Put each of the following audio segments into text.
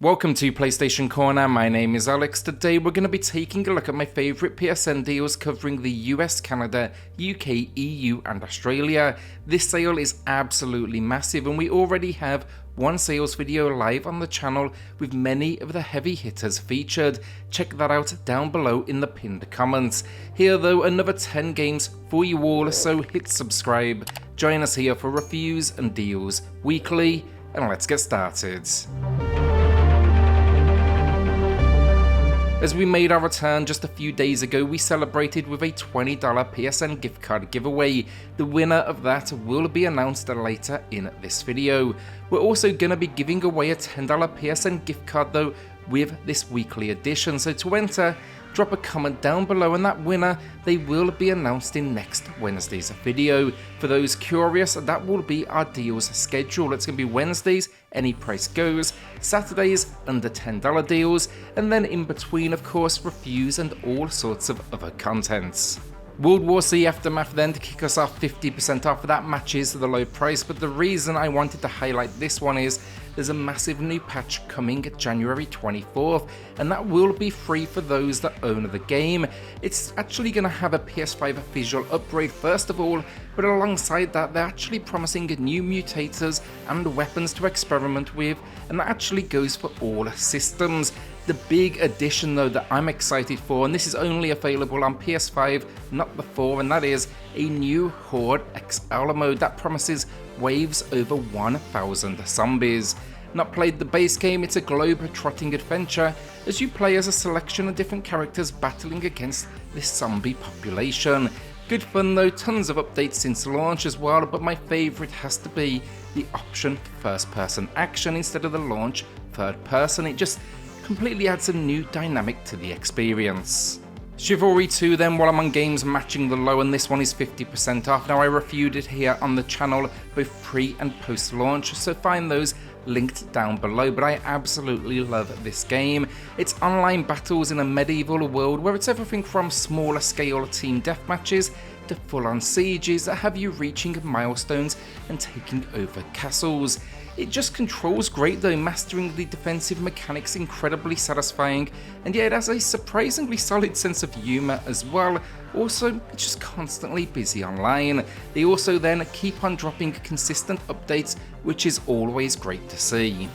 Welcome to PlayStation Corner, my name is Alex. Today we're going to be taking a look at my favourite PSN deals covering the US, Canada, UK, EU and Australia. This sale is absolutely massive and we already have one sales video live on the channel with many of the heavy hitters featured. Check that out down below in the pinned comments. Here though, another 10 games for you all, so hit subscribe. Join us here for reviews and deals weekly, and let's get started. As we made our return just a few days ago, we celebrated with a $20 PSN gift card giveaway. The winner of that will be announced later in this video. We're also going to be giving away a $10 PSN gift card though with this weekly edition, so to enter, drop a comment down below and that winner, they will be announced in next Wednesday's video. For those curious, that will be our deals schedule. It's going to be Wednesdays, any price goes, Saturdays, under $10 deals, and then in between, of course, reviews and all sorts of other contents. World War C Aftermath then to kick us off 50% off. That matches the low price, but the reason I wanted to highlight this one is there's a massive new patch coming January 24th, and that will be free for those that own the game. It's actually going to have a PS5 visual upgrade first of all, but alongside that they're actually promising new mutators and weapons to experiment with, and that actually goes for all systems. The big addition though that I'm excited for, and this is only available on PS5, not the 4, and that is a new Horde XL mode that promises waves over 1,000 zombies. Not played the base game, it's a globe-trotting adventure as you play as a selection of different characters battling against this zombie population. Good fun though, tons of updates since launch as well, but my favourite has to be the option for first-person action instead of the launch third-person. It just completely adds a new dynamic to the experience. Chivalry 2 then, while I'm on games matching the low, and this one is 50% off. Now I reviewed it here on the channel both pre and post launch, so find those linked down below, but I absolutely love this game. It's online battles in a medieval world where it's everything from smaller scale team deathmatches to full-on sieges that have you reaching milestones and taking over castles. It just controls great though, mastering the defensive mechanics incredibly satisfying, and yet it has a surprisingly solid sense of humour as well. Also, it's just constantly busy online. They also then keep on dropping consistent updates, which is always great to see.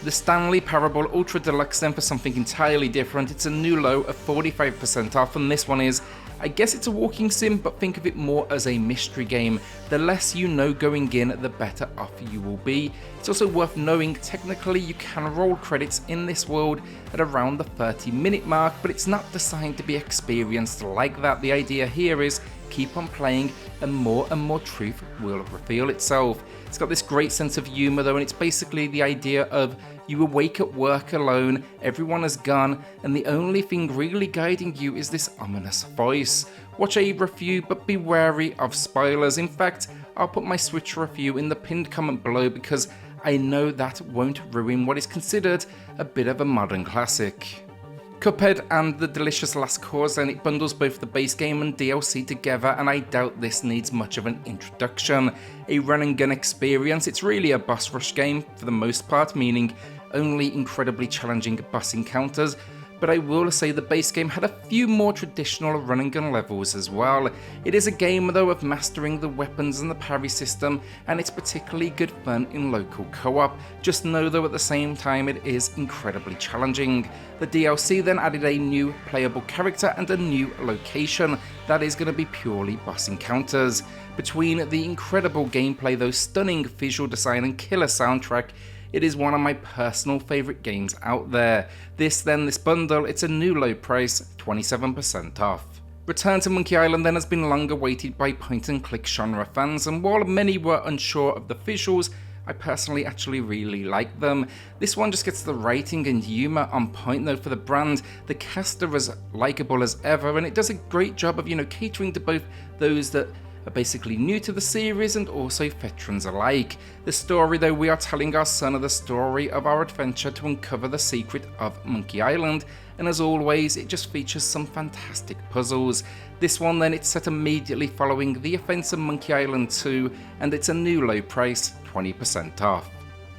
The Stanley Parable Ultra Deluxe then for something entirely different. It's a new low of 45% off, and this one is, I guess it's a walking sim, but think of it more as a mystery game. The less you know going in, the better off you will be. It's also worth knowing, technically you can roll credits in this world at around the 30-minute mark, but it's not designed to be experienced like that. The idea here is keep on playing and more truth will reveal itself. It's got this great sense of humour though, and it's basically the idea of you awake at work alone, everyone has gone, and the only thing really guiding you is this ominous voice. Watch a review, but be wary of spoilers. In fact, I'll put my Switch review in the pinned comment below because I know that won't ruin what is considered a bit of a modern classic. Cuphead and the delicious Last Cause, and it bundles both the base game and DLC together, and I doubt this needs much of an introduction. A run and gun experience, it's really a boss rush game for the most part, meaning only incredibly challenging boss encounters, but I will say the base game had a few more traditional run and gun levels as well. It is a game though of mastering the weapons and the parry system, and it's particularly good fun in local co-op. Just know though at the same time it is incredibly challenging. The DLC then added a new playable character and a new location that is going to be purely boss encounters. Between the incredible gameplay though, stunning visual design and killer soundtrack, it is one of my personal favourite games out there. This bundle, it's a new low price, 27% off. Return to Monkey Island then has been long awaited by point and click genre fans, and while many were unsure of the visuals, I personally actually really like them. This one just gets the writing and humour on point though for the brand. The cast are as likeable as ever, and it does a great job of, catering to both those that are basically new to the series and also veterans alike. The story though, we are telling our son the story of our adventure to uncover the secret of Monkey Island, and as always it just features some fantastic puzzles. This one then, it's set immediately following the events of Monkey Island 2, and it's a new low price, 20% off.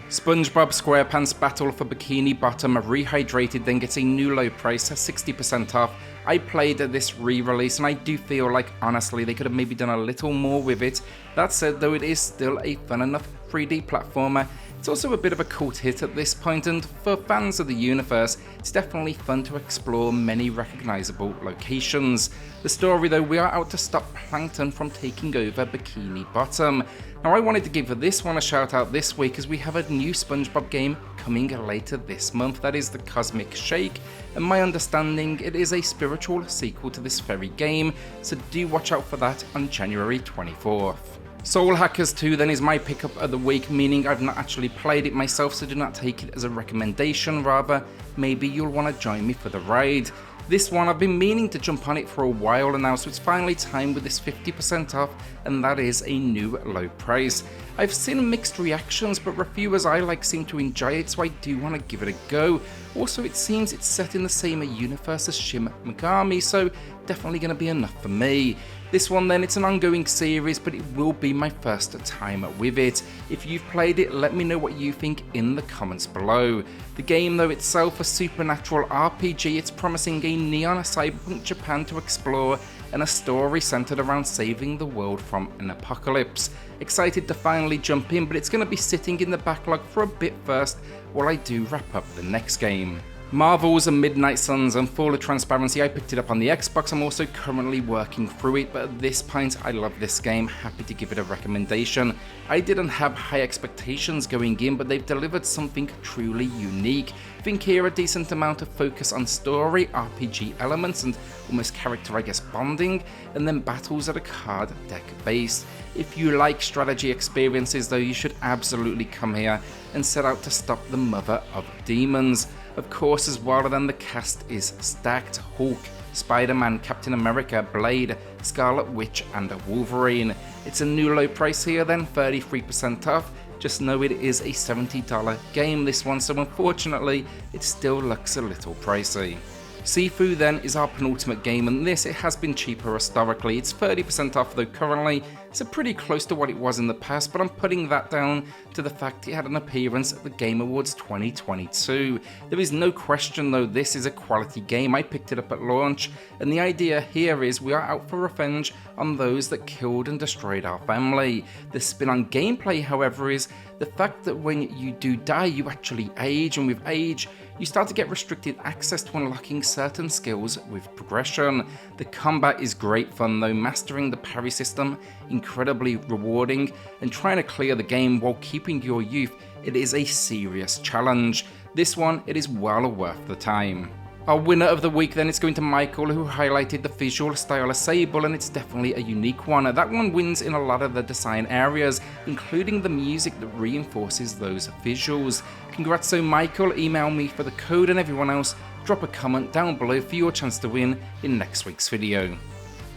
SpongeBob SquarePants Battle for Bikini Bottom Rehydrated then gets a new low price, 60% off. I played this re-release and I do feel like honestly they could have maybe done a little more with it. That said though, it is still a fun enough 3D platformer. It's also a bit of a cult hit at this point, and for fans of the universe, it's definitely fun to explore many recognisable locations. The story though, we are out to stop Plankton from taking over Bikini Bottom. Now I wanted to give this one a shout out this week as we have a new SpongeBob game coming later this month, that is the Cosmic Shake, and my understanding it is a spiritual sequel to this very game, so do watch out for that on January 24th. Soul Hackers 2 then is my pickup of the week, meaning I've not actually played it myself, so do not take it as a recommendation, rather maybe you'll want to join me for the ride. This one, I've been meaning to jump on it for a while now, so it's finally time with this 50% off, and that is a new low price. I've seen mixed reactions, but reviewers I like seem to enjoy it, so I do want to give it a go. Also, it seems it's set in the same universe as Shin Megami, so definitely going to be enough for me. This one then, it's an ongoing series, but it will be my first time with it. If you've played it, let me know what you think in the comments below. The game though itself, a supernatural RPG, it's promising a neon cyberpunk Japan to explore and a story centered around saving the world from an apocalypse. Excited to finally jump in, but it's going to be sitting in the backlog for a bit first while I do wrap up the next game. Marvel's Midnight Suns, and full of transparency, I picked it up on the Xbox. I'm also currently working through it, but at this point I love this game, happy to give it a recommendation. I didn't have high expectations going in, but they've delivered something truly unique. I think here a decent amount of focus on story, RPG elements, and almost character bonding, and then battles that are card deck based. If you like strategy experiences though, you should absolutely come here and set out to stop the mother of demons. Of course, as well, then the cast is stacked: Hulk, Spider-Man, Captain America, Blade, Scarlet Witch, and Wolverine. It's a new low price here then, 33% off. Just know it is a $70 game, this one, so unfortunately it still looks a little pricey. SIFU then is our penultimate game, and this, it has been cheaper historically. It's 30% off though currently, so pretty close to what it was in the past, but I'm putting that down to the fact it had an appearance at the Game Awards 2022. There is no question though, this is a quality game. I picked it up at launch, and the idea here is we are out for revenge on those that killed and destroyed our family. The spin on gameplay, however, is the fact that when you do die, you actually age, and with age, you start to get restricted access to unlocking certain skills with progression. The combat is great fun though, mastering the parry system, incredibly rewarding, and trying to clear the game while keeping your youth, it is a serious challenge. This one, it is well worth the time. Our winner of the week then is going to Michael, who highlighted the visual style of Sable, and it's definitely a unique one. That one wins in a lot of the design areas, including the music that reinforces those visuals. Congrats so Michael, email me for the code, and everyone else, drop a comment down below for your chance to win in next week's video.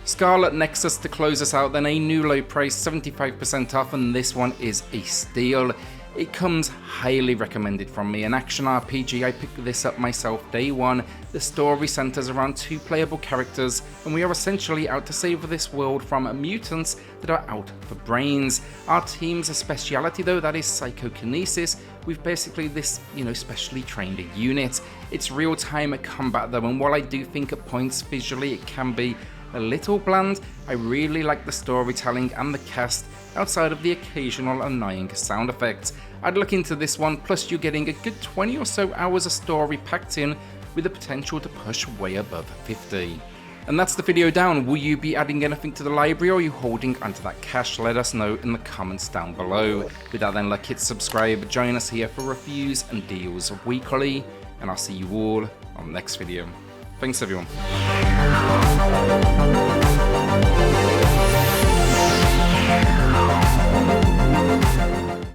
Scarlet Nexus to close us out then, a new low price, 75% off, and this one is a steal. It comes highly recommended from me, an action RPG. I picked this up myself day one. The story centers around two playable characters, and we are essentially out to save this world from mutants that are out for brains. Our team's speciality though, that is psychokinesis, with basically this, specially trained unit. It's real-time combat though, and while I do think at points visually it can be a little bland, I really like the storytelling and the cast, outside of the occasional annoying sound effects. I'd look into this one, plus you're getting a good 20 or so hours of story packed in, with the potential to push way above 50. And that's the video down. Will you be adding anything to the library, or are you holding onto that cash? Let us know in the comments down below. With that then, hit subscribe, join us here for reviews and deals weekly, and I'll see you all on the next video. Thanks everyone.